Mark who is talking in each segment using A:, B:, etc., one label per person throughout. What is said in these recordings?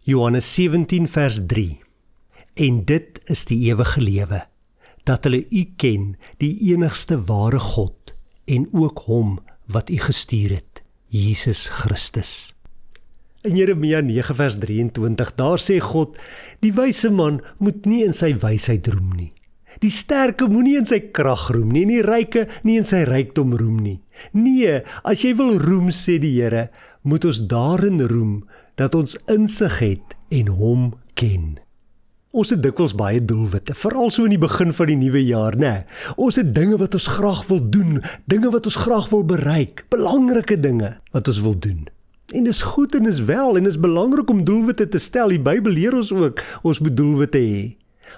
A: Johannes 17 vers 3. En dit is die ewige lewe, dat hulle u ken, die enigste ware God, en ook hom wat u gestuur het, Jesus Christus. In Jeremia 9 vers 23, daar sê God, die wyse man moet nie in sy wysheid roem nie. Die sterke moenie in sy krag roem nie, en die ryke nie in sy rykdom roem nie. Nee, as jy wil roem, sê die Here, moet ons daarin roem, dat ons insig het en hom ken. Ons het dikwels baie doelwitte, veral so in die begin van die nuwe jaar, né? Ons het dinge wat ons graag wil doen, dinge wat ons graag wil bereik, belangrike dinge wat ons wil doen. En dis goed en is wel, en is belangrik om doelwitte te stel. Die Bybel leer ons ook, ons moet doelwitte hê.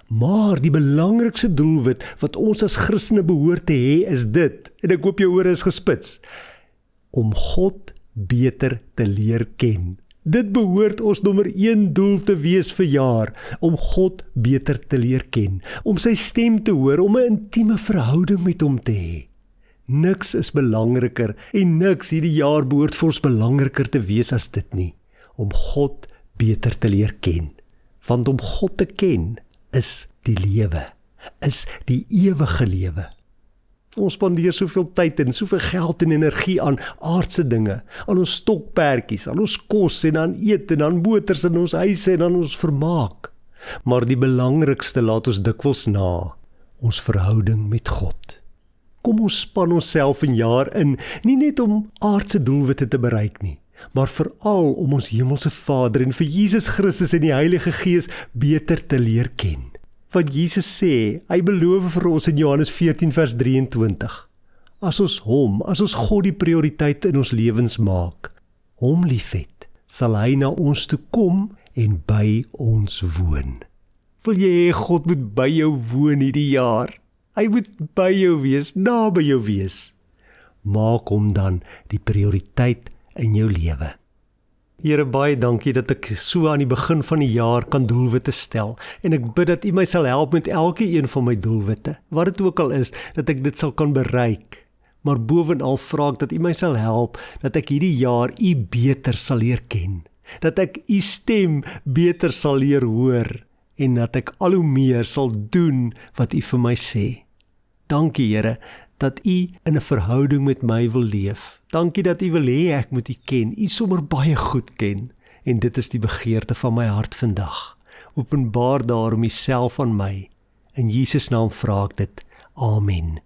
A: Maar die belangrikste doelwit wat ons as Christene behoort te hê is dit, en ek hoop jou ore is gespits, om God beter te leer ken. Dit behoort ons nommer 1 doel te wees vir jaar, om God beter te leer ken, om sy stem te hoor, om 'n intieme verhouding met hom te hê. Niks is belangriker en niks hierdie jaar behoort vir ons belangriker te wees as dit nie, om God beter te leer ken. Want om God te ken is die lewe, is die ewige lewe. Ons spandeer soveel tyd en soveel geld en energie aan aardse dinge, aan ons stokperdjies, aan ons kos en aan eet en aan motors in ons huise en aan ons vermaak. Maar die belangrikste laat ons dikwels na, ons verhouding met God. Kom ons span onsself 'n jaar in, nie net om aardse doelwitte te bereik nie, maar veral om ons hemelse Vader en vir Jesus Christus en die Heilige Gees beter te leer ken. Wat Jesus sê, hy beloof vir ons in Johannes 14 vers 23. As ons God die prioriteit in ons lewens maak, hom liefhet, sal hy na ons toe kom en by ons woon. Wil jy hê God moet by jou woon hierdie jaar? Hy moet by jou wees, naby jou wees. Maak hom dan die prioriteit in jou lewe. Here, baie dankie dat ek so aan die begin van die jaar kan doelwitte stel, en ek bid dat U my sal help met elke een van my doelwitte, wat dit ook al is, dat ek dit sal kan bereik. Maar bovenal vra ek dat U my sal help, dat ek hierdie jaar U beter sal leer ken, dat ek U stem beter sal leer hoor, en dat ek al hoe meer sal doen wat U vir my sê. Dankie Here, dat U in 'n verhouding met my wil leef. Dankie dat U wil hê ek moet U ken, U sommer baie goed ken. En dit is die begeerte van my hart vandag. Openbaar daarom U self aan my. In Jesus naam vra ek dit. Amen.